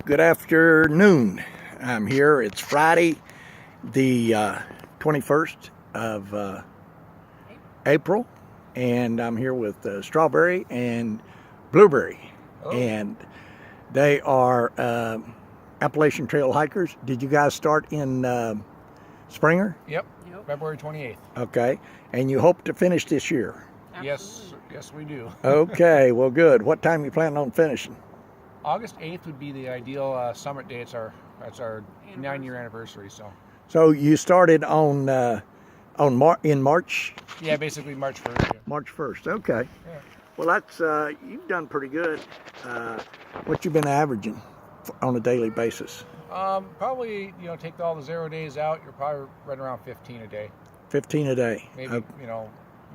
Good afternoon. I'm here. It's Friday, the 21st of April, and I'm here with Strawberry and Blueberry. Oh. And they are Appalachian Trail hikers. Did you guys start in Springer? Yep. February 28th. Okay. And you hope to finish this year? Yes, we do. Okay, well, good. What time are you planning on finishing? August 8th would be the ideal summit day. It's our 9-year anniversary. So you started in March? Yeah, basically March 1st. Yeah. March 1st. Okay. Yeah. Well, that's you've done pretty good. What you been averaging on a daily basis? Probably, take all the 0 days out, you're probably right around 15 a day. 15 a day. Maybe,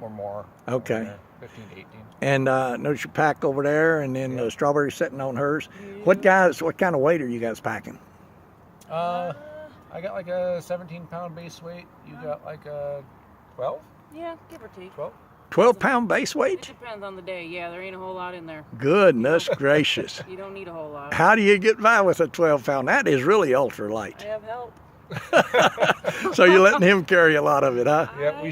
or more. Okay. 15 to 18. And notice your pack over there, and then Yeah. Strawberry sitting on hers. What kind of weight are you guys packing? I got like a 17-pound base weight. You got like a 12? Yeah, give or take. 12? 12-pound base It weight? depends on the day. Yeah, there ain't a whole lot in there. Goodness gracious. You don't need a whole lot. How do you get by with a 12-pound? That is really ultra I light. have help. So you're letting him carry a lot of it, huh? Yep,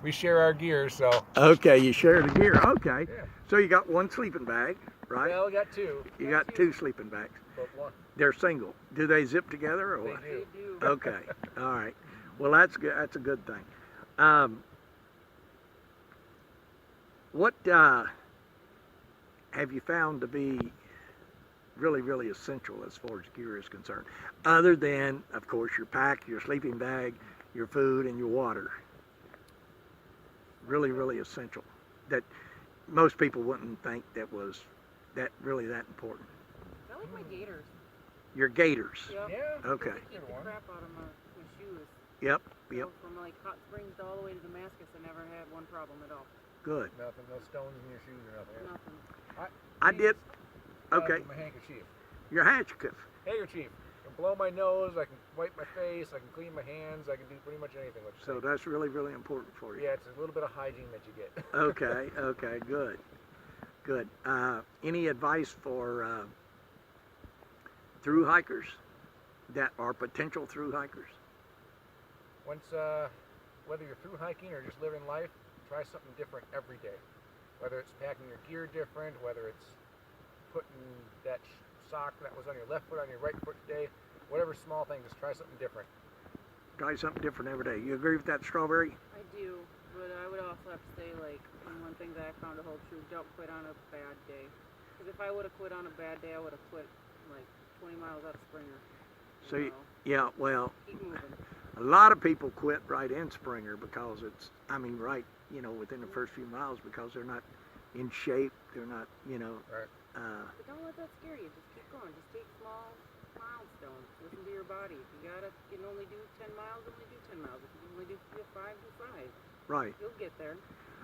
we share our gear, so. Okay, you share the gear. Okay. Yeah. So you got one sleeping bag, right? Well, we got two. You got two sleeping bags. But one. They're single. Do they zip together or They what? do. They do. Okay. All right. Well, that's good. That's a good thing. What have you found to be really, really essential as far as gear is concerned? Other than, of course, your pack, your sleeping bag, your food, and your water. Really, really essential. That most people wouldn't think that was really that important. I like my gaiters. Your gaiters. Yep. Yeah. Okay. They keep the crap out of my shoes. Yep. So Yep. from like Hot Springs all the way to Damascus, I never had one problem at all. Good. Nothing, no stones in your shoes or nothing. Nothing. I did. Okay. My handkerchief. Your handkerchief. Handkerchief. I can blow my nose, I can wipe my face, I can clean my hands, I can do pretty much anything. So that's really, really important for you. Yeah, it's a little bit of hygiene that you get. Okay. Okay. Good. Good. Any advice for through hikers that are potential through hikers? Once, whether you're through hiking or just living life, try something different every day. Whether it's packing your gear different, whether it's putting that sock that was on your left foot on your right foot today, whatever small thing, just try something different. Try something different every day. You agree with that, Strawberry? I do, but I would also have to say, like, one thing that I found to hold true: don't quit on a bad day. Because if I would have quit on a bad day, I would have quit like 20 miles out of Springer. So You know, yeah, well, keep moving. a lot of people quit right in Springer because it's, right, within the first few miles because they're not in shape. They're not, Right. But don't let that scare you. Just keep going. Just take small milestones. Listen to your body. If you can only do 10 miles, only do 10 miles. If you can only do 5, do 5. Right. You'll get there.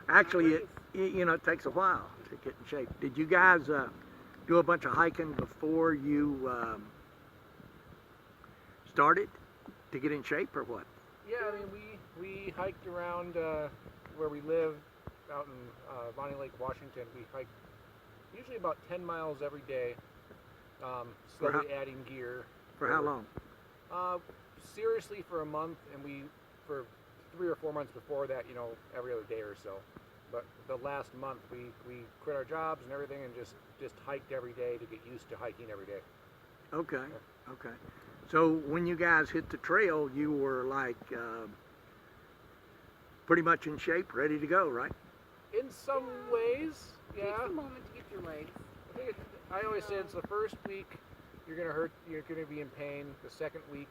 Actually, it takes a while to get in shape. Did you guys do a bunch of hiking before you started to get in shape, or what? Yeah, we hiked around where we live out in Bonnie Lake, Washington. We hiked usually about 10 miles every day, slowly adding gear. For how long? Seriously, for a month, and for 3 or 4 months before that, every other day or so. But the last month, we quit our jobs and everything and just hiked every day to get used to hiking every day. Okay, okay. So when you guys hit the trail, you were like pretty much in shape, ready to go, right? In some ways, It yeah. takes a moment to get your legs. I always say it's the first week you're gonna be in pain. The second week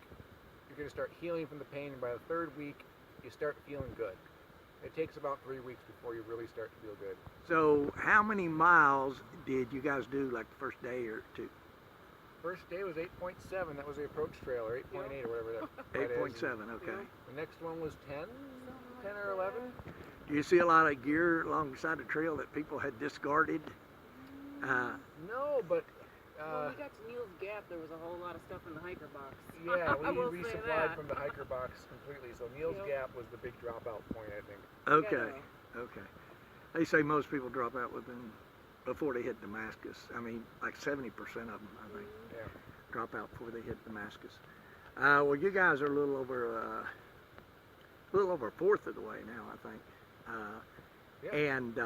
you're gonna start healing from the pain, and by the third week you start feeling good. It takes about 3 weeks before you really start to feel good. So how many miles did you guys do, like the first day or two? First day was 8.7. That was the approach trail, or 8.8 or whatever that is. 8.7, okay. The next one was 10 or 11. Do you see a lot of gear alongside the trail that people had discarded? No, but When we got to Neil's Gap, there was a whole lot of stuff in the hiker box. yeah, I will we say resupplied that. from the hiker box completely. So Neil's Yep. Gap was the big dropout point, I think. Okay, okay. They say most people drop out before they hit Damascus. Like 70% of them, I think, Yeah. drop out before they hit Damascus. Well, you guys are a little over a fourth of the way now, I think. Yeah. And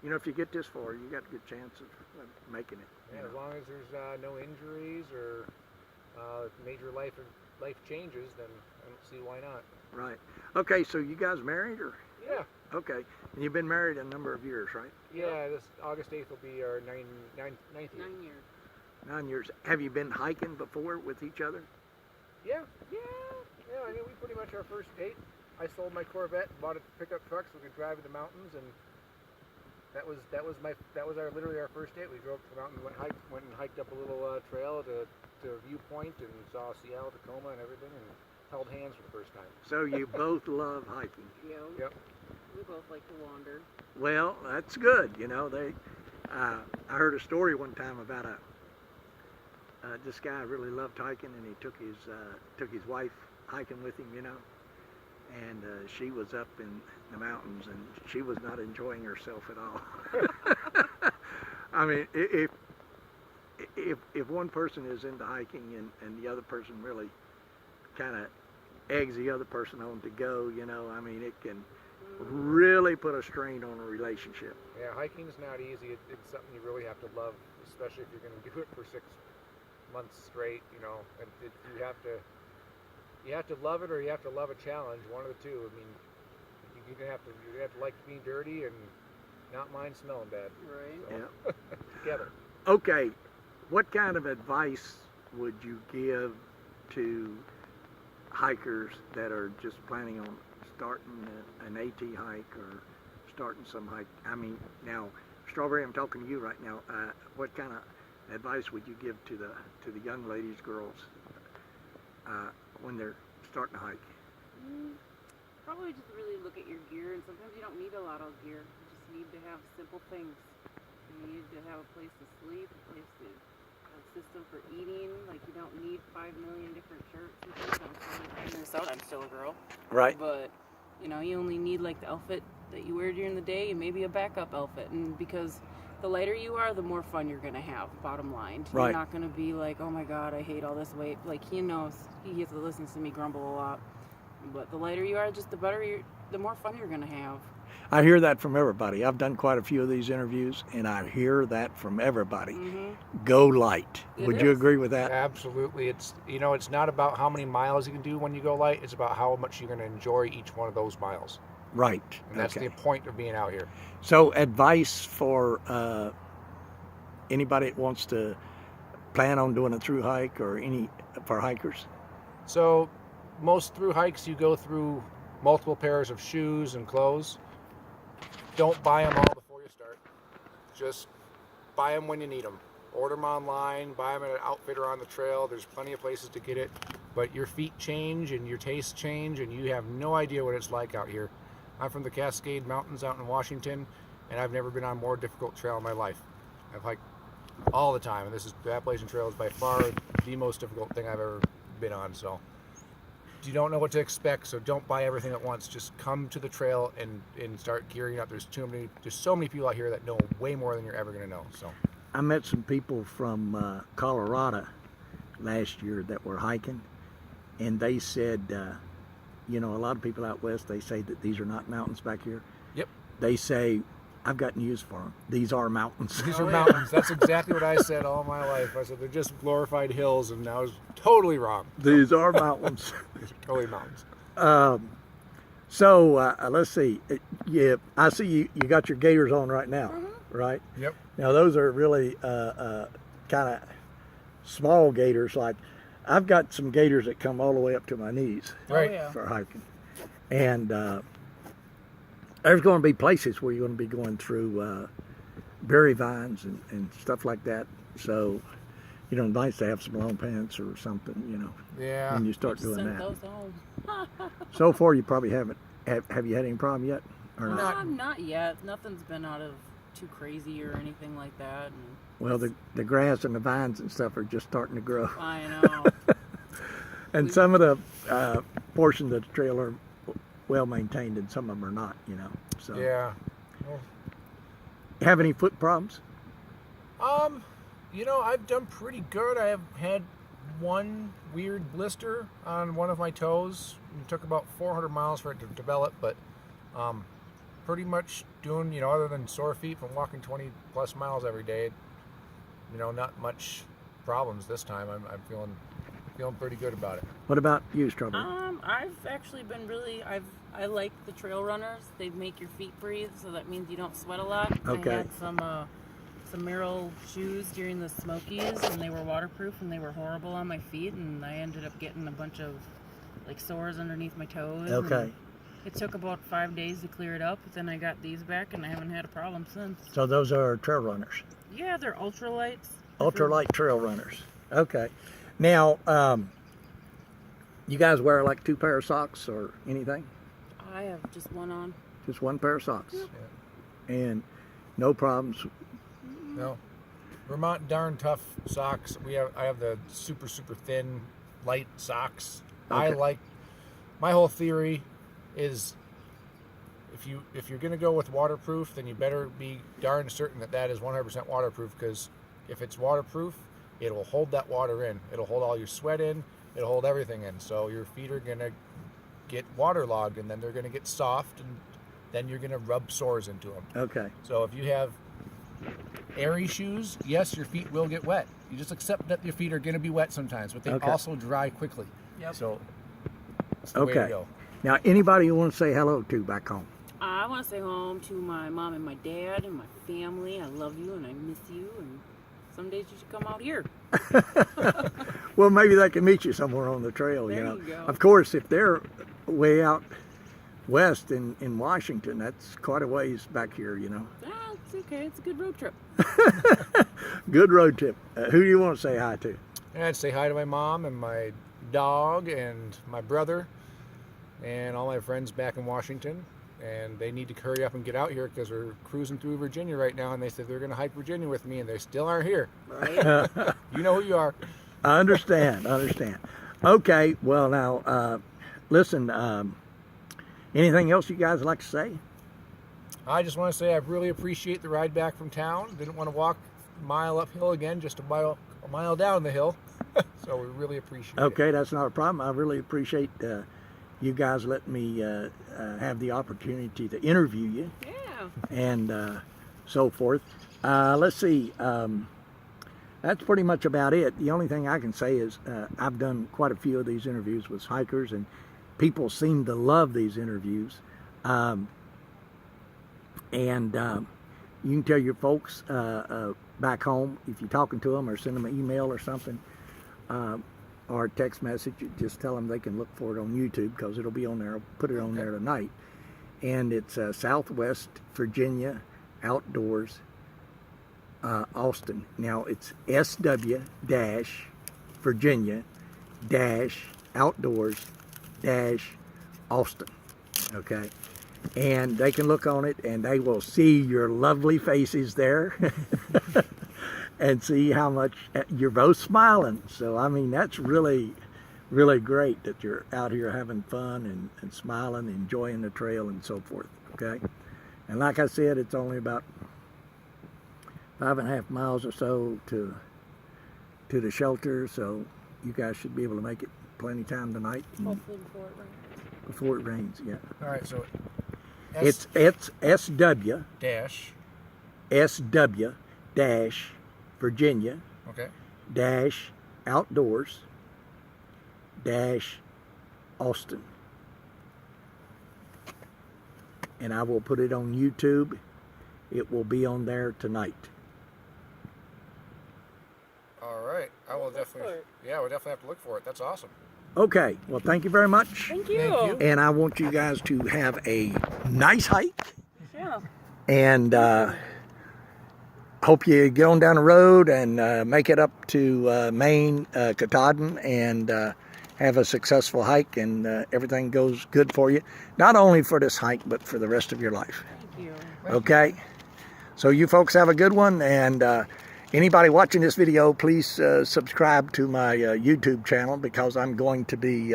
if you get this far, you got a good chance of making it. Yeah, as long as there's no injuries or major life changes, then I don't see why not. Right. Okay, so you guys married, or? Yeah. Okay, and you've been married a number of years, right? Yeah, this August 8th will be our ninth year. 9 years. 9 years. Have you been hiking before with each other? Yeah. I mean, we pretty much our first date. I sold my Corvette, bought a pickup truck so we could drive in the mountains, and that was literally our first date. We drove to the mountains, went and hiked up a little trail to a viewpoint and saw Seattle, Tacoma, and everything, and held hands for the first time. So you both love hiking. Yep. We both like to wander. Well, that's good. I heard a story one time about this guy really loved hiking, and he took his wife hiking with him, and she was up in the mountains, and she was not enjoying herself at all. I mean, if one person is into hiking and the other person really kind of eggs the other person on to go, I mean, it can really put a strain on a relationship. Yeah, hiking's not easy. It's something you really have to love, especially if you're going to do it for 6 months straight, and you have to love it, or you have to love a challenge, one of the two. I mean, you're gonna have to like being dirty and not mind smelling bad. Right. So, Yeah. Together. Okay, what kind of advice would you give to hikers that are just planning on starting an AT hike or starting some hike? I mean, now, Strawberry, I'm talking to you right now. What kind of advice would you give to the young ladies, girls, when they're starting to hike? Probably just really look at your gear, and sometimes you don't need a lot of gear. You just need to have simple things. You need to have a place to sleep, a system for eating. Like, you don't need 5 million different shirts and things. I'm still a girl. Right. But, you only need like the outfit that you wear during the day and maybe a backup outfit. And because the lighter you are, the more fun you're going to have, bottom line. Right. You're not going to be like, oh my God, I hate all this weight. Like, he knows, he listens to me grumble a lot. But the lighter you are, just the more fun you're going to have. I hear that from everybody. I've done quite a few of these interviews, and I hear that from everybody. Mm-hmm. Go light. Would you is. agree with that? Absolutely. It's not about how many miles you can do when you go light. It's about how much you're going to enjoy each one of those miles. Right. And that's okay. the point of being out here. So, advice for anybody that wants to plan on doing a through hike, or for hikers? So, most through hikes, you go through multiple pairs of shoes and clothes. Don't buy them all before you start. Just buy them when you need them. Order them online, buy them at an outfitter on the trail. There's plenty of places to get it. But your feet change and your tastes change, and you have no idea what it's like out here. I'm from the Cascade Mountains out in Washington, and I've never been on a more difficult trail in my life. I've hiked all the time, and the Appalachian Trail is by far the most difficult thing I've ever been on. So you don't know what to expect, so don't buy everything at once. Just come to the trail and start gearing up. There's so many people out here that know way more than you're ever going to know. So I met some people from Colorado last year that were hiking, and they said, a lot of people out west, they say that these are not mountains back here. Yep. They say, I've got news for them. These are mountains. These are mountains. That's exactly what I said all my life. I said they're just glorified hills, and I was totally wrong. These are mountains. These are totally mountains. So let's see. Yeah, I see you got your gaiters on right now, right? Yep. Now those are really kind of small gaiters. Like, I've got some gaiters that come all the way up to my knees Right. Oh, yeah. for hiking, and there's going to be places where you're going to be going through berry vines and stuff like that. So, nice to have some long pants or something, Yeah. when you start Just doing send that. those home. So far, you probably haven't. Have you had any problem yet, or not? Not yet. Nothing's been out of too crazy or anything like that. And Well, the grass and the vines and stuff are just starting to grow, I know. and some of the portions of the trail are well maintained, and some of them are not. Yeah. Have any foot problems? You know, I've done pretty good. I have had one weird blister on one of my toes. It took about 400 miles for it to develop, but pretty much doing, you know, other than sore feet from walking 20 plus miles every day, you know, not much problems this time. I'm feeling pretty good about it. What about you, Strawberry? I've actually been I like the trail runners. They make your feet breathe, so that means you don't sweat a lot. Okay. I had some Merrill shoes during the Smokies, and they were waterproof, and they were horrible on my feet, and I ended up getting a bunch of like sores underneath my toes. Okay. It took about 5 days to clear it up, but then I got these back, and I haven't had a problem since. So those are trail runners. Yeah, they're ultralights. Ultralight trail runners. Okay. Now, you guys wear like 2 pair of socks or anything? I have just one on. Just 1 pair of socks. Yeah. And no problems. No. Vermont darn tough socks. I have the super thin light socks. Okay. My whole theory is if you're going to go with waterproof, then you better be darn certain that is 100% waterproof, because if it's waterproof, it will hold that water in. It'll hold all your sweat in. It'll hold everything in. So your feet are going to get waterlogged, and then they're going to get soft, and then you're going to rub sores into them. Okay. So if you have airy shoes, yes, your feet will get wet. You just accept that your feet are going to be wet sometimes, but they Okay. also dry quickly. Yep. So it's the way to Okay. go. Now, anybody you want to say hello to back home? I want to say home to my mom and my dad and my family. I love you and I miss you, and some days you should come out here. Well, maybe they can meet you somewhere on the trail, There you know. you go. Of course, if they're way out west in Washington, that's quite a ways back here, you know. Ah, it's okay. It's a good road trip. Good road trip. Who do you want to say hi to? And I'd say hi to my mom and my dog and my brother and all my friends back in Washington. And they need to hurry up and get out here, because we're cruising through Virginia right now, and they said they're going to hike Virginia with me, and they still aren't here. Right? You know who you are. I understand. Okay, well now, listen, anything else you guys would like to say? I just want to say I really appreciate the ride back from town. Didn't want to walk a mile uphill again, just a mile down the hill. So we really appreciate it. Okay, that's not a problem. I really appreciate you guys letting me have the opportunity to interview you Yeah. and so forth. Let's see. That's pretty much about it. The only thing I can say is I've done quite a few of these interviews with hikers, and people seem to love these interviews. And you can tell your folks back home, if you're talking to them or send them an email or something, or a text message, you just tell them they can look for it on YouTube, because it'll be on there. I'll put it on there tonight. And it's Southwest Virginia Outdoors Austin. Now it's SW-Virginia-Outdoors-Austin. Okay. And they can look on it, and they will see your lovely faces there. And see how much you're both smiling. So, I mean, that's really, really great that you're out here having fun and smiling, enjoying the trail and so forth, okay? And like I said, it's only about 5.5 miles or so to the shelter, so you guys should be able to make it plenty of time tonight. Hopefully before it rains. Before it rains, yeah. All right, so It's SW-Virginia okay. Outdoors-Austin. And I will put it on YouTube. It will be on there tonight. All right. I will definitely. Yeah, we'll definitely have to look for it. That's awesome. Okay, well, thank you very much. Thank you. Thank you. And I want you guys to have a nice hike. Yeah. And hope you get on down the road and make it up to Maine, Katahdin, and have a successful hike, and everything goes good for you. Not only for this hike, but for the rest of your life. Thank you. Okay? So you folks have a good one, and anybody watching this video, please subscribe to my YouTube channel, because I'm going to be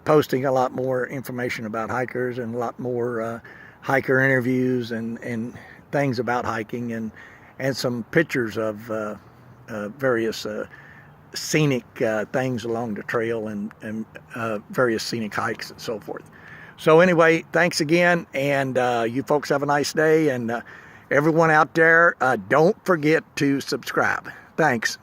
posting a lot more information about hikers and a lot more hiker interviews and things about hiking, and some pictures of various scenic things along the trail and various scenic hikes and so forth. So anyway, thanks again, and you folks have a nice day, and everyone out there, don't forget to subscribe. Thanks.